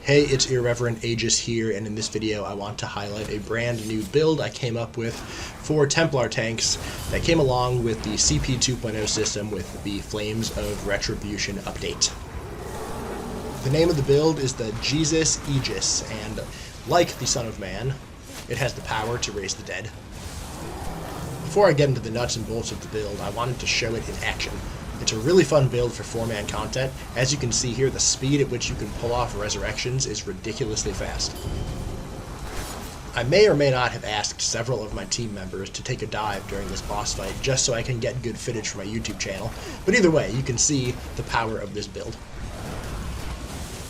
Hey, it's Irreverent Aegis here, and in this video I want to highlight a brand new build I came up with for Templar tanks that came along with the CP 2.0 system with the Flames of Retribution update. The name of the build is the Jesus Aegis, and like the Son of Man, it has the power to raise the dead. Before I get into the nuts and bolts of the build, I wanted to show it in action. It's a really fun build for 4-man content. As you can see here, the speed at which you can pull off resurrections is ridiculously fast. I may or may not have asked several of my team members to take a dive during this boss fight just so I can get good footage for my YouTube channel, but either way, you can see the power of this build.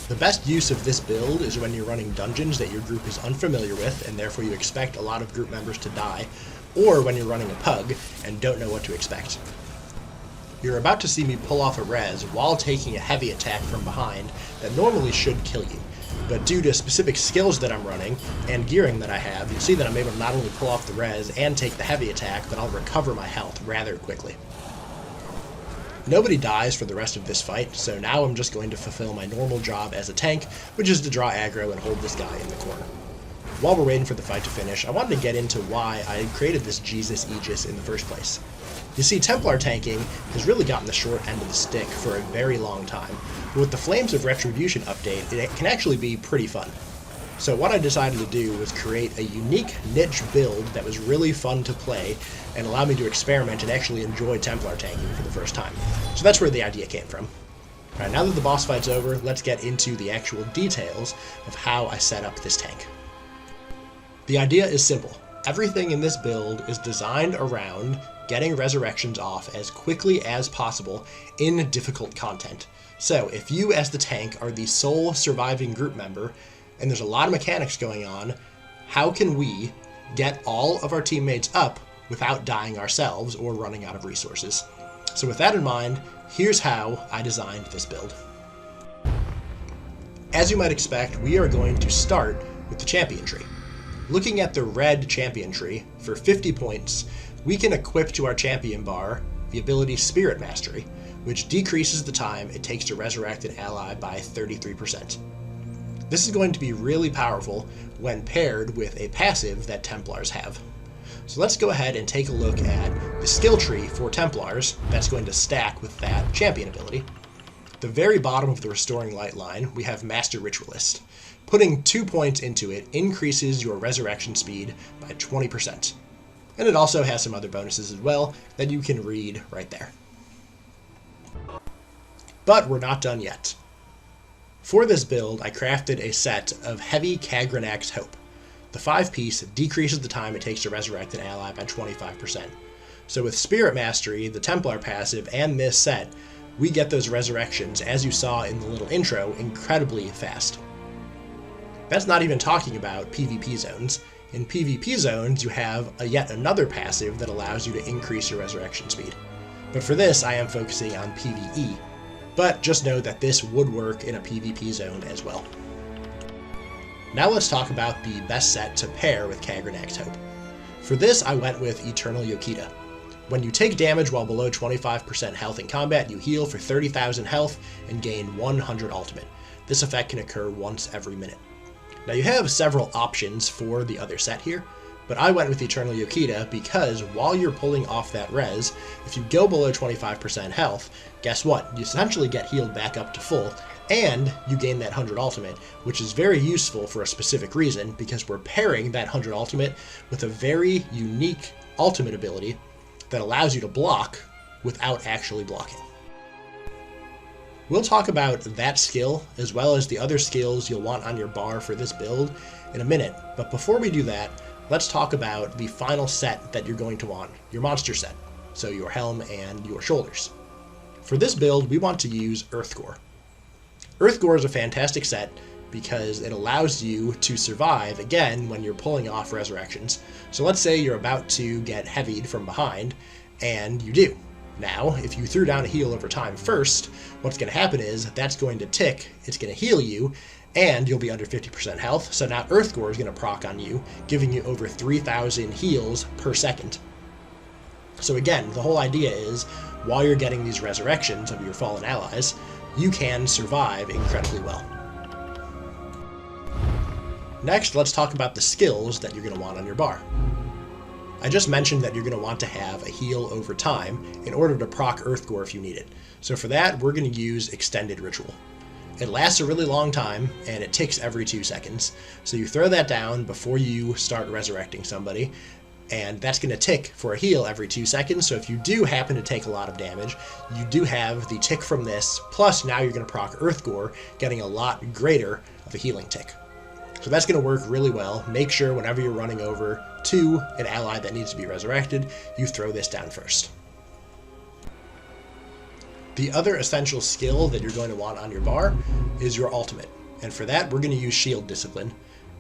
The best use of this build is when you're running dungeons that your group is unfamiliar with and therefore you expect a lot of group members to die, or when you're running a PUG and don't know what to expect. You're about to see me pull off a res while taking a heavy attack from behind that normally should kill you, but due to specific skills that I'm running and gearing that I have, you'll see that I'm able to not only pull off the res and take the heavy attack, but I'll recover my health rather quickly. Nobody dies for the rest of this fight, so now I'm just going to fulfill my normal job as a tank, which is to draw aggro and hold this guy in the corner. While we're waiting for the fight to finish, I wanted to get into why I created this Jesus Aegis in the first place. You see, Templar tanking has really gotten the short end of the stick for a very long time, but with the Flames of Retribution update, it can actually be pretty fun. So what I decided to do was create a unique niche build that was really fun to play and allowed me to experiment and actually enjoy Templar tanking for the first time. So that's where the idea came from. Alright, now that the boss fight's over, let's get into the actual details of how I set up this tank. The idea is simple. Everything in this build is designed around getting resurrections off as quickly as possible in difficult content. So if you as the tank are the sole surviving group member and there's a lot of mechanics going on, how can we get all of our teammates up without dying ourselves or running out of resources? So with that in mind, here's how I designed this build. As you might expect, we are going to start with the champion tree. Looking at the red champion tree, for 50 points, we can equip to our champion bar the ability Spirit Mastery, which decreases the time it takes to resurrect an ally by 33%. This is going to be really powerful when paired with a passive that Templars have. So let's go ahead and take a look at the skill tree for Templars that's going to stack with that champion ability. At the very bottom of the Restoring Light line, we have Master Ritualist. Putting 2 points into it increases your resurrection speed by 20%. And it also has some other bonuses as well that you can read right there. But we're not done yet. For this build, I crafted a set of Heavy Kagranak's Hope. The 5-piece decreases the time it takes to resurrect an ally by 25%. So with Spirit Mastery, the Templar passive, and this set, we get those resurrections, as you saw in the little intro, incredibly fast. That's not even talking about PvP zones. In PvP zones, you have yet another passive that allows you to increase your resurrection speed. But for this, I am focusing on PvE. But just know that this would work in a PvP zone as well. Now let's talk about the best set to pair with Kagranak's Hope. For this, I went with Eternal Yokita. When you take damage while below 25% health in combat, you heal for 30,000 health and gain 100 ultimate. This effect can occur once every minute. Now you have several options for the other set here, but I went with Eternal Yokita because while you're pulling off that res, if you go below 25% health, guess what? You essentially get healed back up to full, and you gain that 100 ultimate, which is very useful for a specific reason because we're pairing that 100 ultimate with a very unique ultimate ability that allows you to block without actually blocking. We'll talk about that skill, as well as the other skills you'll want on your bar for this build in a minute, but before we do that, let's talk about the final set that you're going to want, your monster set, so your helm and your shoulders. For this build, we want to use Earthgore. Earthgore is a fantastic set because it allows you to survive, again, when you're pulling off resurrections. So let's say you're about to get heavied from behind, and you do. Now, if you threw down a heal over time first, what's going to happen is that's going to tick, it's going to heal you, and you'll be under 50% health, so now Earthgore is going to proc on you, giving you over 3,000 heals per second. So again, the whole idea is, while you're getting these resurrections of your fallen allies, you can survive incredibly well. Next, let's talk about the skills that you're going to want on your bar. I just mentioned that you're going to want to have a heal over time in order to proc Earthgore if you need it. So for that, we're going to use Extended Ritual. It lasts a really long time, and it ticks every 2 seconds. So you throw that down before you start resurrecting somebody, and that's going to tick for a heal every 2 seconds. So if you do happen to take a lot of damage, you do have the tick from this, plus now you're going to proc Earthgore, getting a lot greater of a healing tick. So that's going to work really well. Make sure whenever you're running over to an ally that needs to be resurrected, you throw this down first. The other essential skill that you're going to want on your bar is your ultimate. And for that, we're going to use Shield Discipline.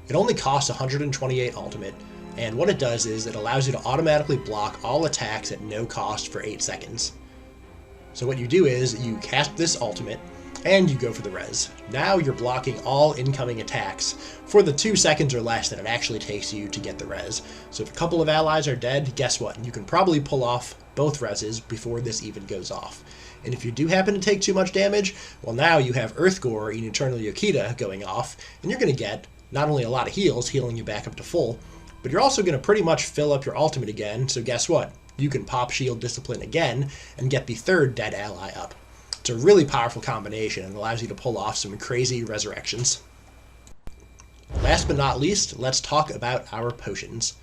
It only costs 128 ultimate, and what it does is it allows you to automatically block all attacks at no cost for 8 seconds. So what you do is you cast this ultimate, and you go for the res. Now you're blocking all incoming attacks for the 2 seconds or less that it actually takes you to get the res. So if a couple of allies are dead, guess what? You can probably pull off both reses before this even goes off. And if you do happen to take too much damage, well, now you have Earthgore and Eternal Yokita going off, and you're going to get not only a lot of heals, healing you back up to full, but you're also going to pretty much fill up your ultimate again, so guess what? You can pop Shield Discipline again and get the 3rd dead ally up. It's a really powerful combination and allows you to pull off some crazy resurrections. Last but not least, let's talk about our potions.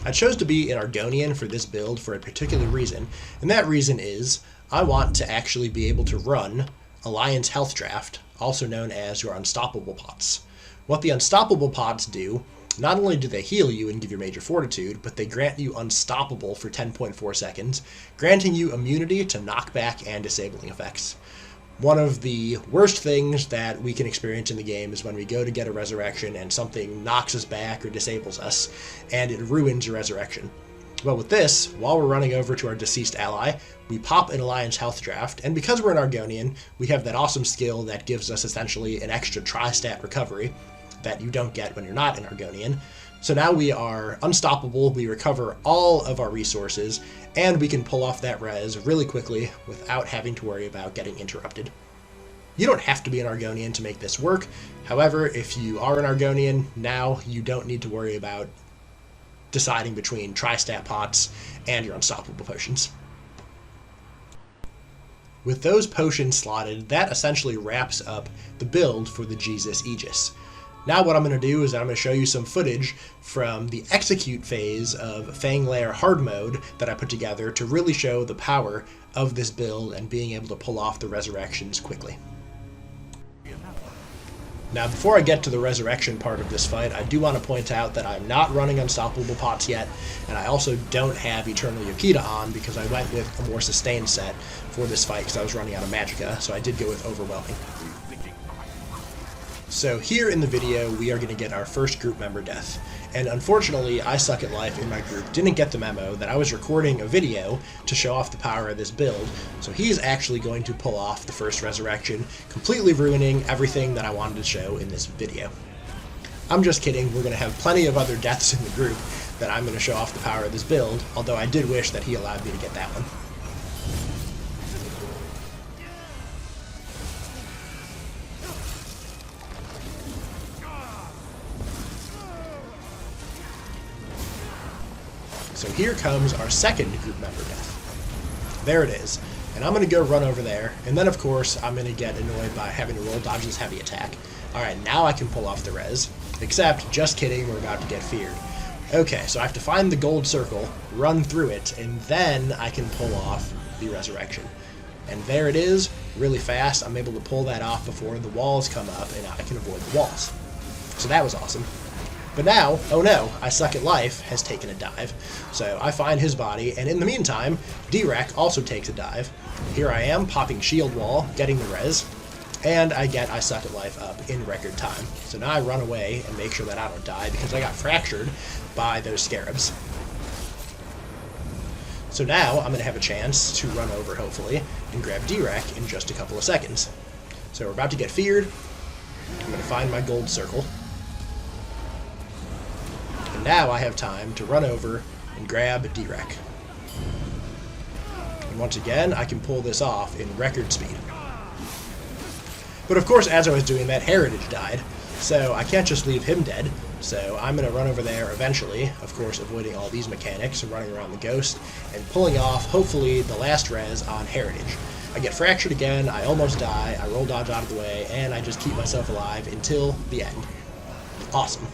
I chose to be an Argonian for this build for a particular reason, and that reason is I want to actually be able to run Alliance Health Draft, also known as your Unstoppable Pots. What the Unstoppable Pots do, not only do they heal you and give you Major Fortitude, but they grant you Unstoppable for 10.4 seconds, granting you immunity to knockback and disabling effects. One of the worst things that we can experience in the game is when we go to get a resurrection and something knocks us back or disables us, and it ruins your resurrection. Well, with this, while we're running over to our deceased ally, we pop an Alliance Health Draft, and because we're an Argonian, we have that awesome skill that gives us essentially an extra tri-stat recovery that you don't get when you're not an Argonian. So now we are unstoppable, we recover all of our resources, and we can pull off that res really quickly without having to worry about getting interrupted. You don't have to be an Argonian to make this work. However, if you are an Argonian, now you don't need to worry about deciding between tri-stat pots and your unstoppable potions. With those potions slotted, that essentially wraps up the build for the Jesus Aegis. Now what I'm going to do is I'm going to show you some footage from the execute phase of Fang Lair hard mode that I put together to really show the power of this build and being able to pull off the resurrections quickly. Now before I get to the resurrection part of this fight, I do want to point out that I'm not running Unstoppable Pots yet, and I also don't have Eternal Yokita on because I went with a more sustained set for this fight because I was running out of Magicka, so I did go with Overwhelming. So here in the video, we are going to get our first group member death. And unfortunately, I Suck at Life in my group didn't get the memo that I was recording a video to show off the power of this build, so he's actually going to pull off the first resurrection, completely ruining everything that I wanted to show in this video. I'm just kidding, we're going to have plenty of other deaths in the group that I'm going to show off the power of this build, although I did wish that he allowed me to get that one. So here comes our second group member death. There it is. And I'm going to go run over there, and then of course I'm going to get annoyed by having to roll dodge this heavy attack. Alright, now I can pull off the res. Except, just kidding, we're about to get feared. Okay, so I have to find the gold circle, run through it, and then I can pull off the resurrection. And there it is, really fast. I'm able to pull that off before the walls come up, and I can avoid the walls. So that was awesome. But now, oh no, I Suck at Life has taken a dive. So I find his body, and in the meantime, D-Rec also takes a dive. Here I am, popping shield wall, getting the res, and I get I Suck at Life up in record time. So now I run away and make sure that I don't die because I got fractured by those scarabs. So now I'm going to have a chance to run over, hopefully, and grab D-Rec in just a couple of seconds. So we're about to get feared. I'm going to find my gold circle. And now I have time to run over and grab D-Rec. And once again, I can pull this off in record speed. But of course, as I was doing that, Heritage died. So I can't just leave him dead, so I'm going to run over there eventually, of course avoiding all these mechanics and running around the ghost, and pulling off, hopefully, the last res on Heritage. I get fractured again, I almost die, I roll dodge out of the way, and I just keep myself alive until the end. Awesome.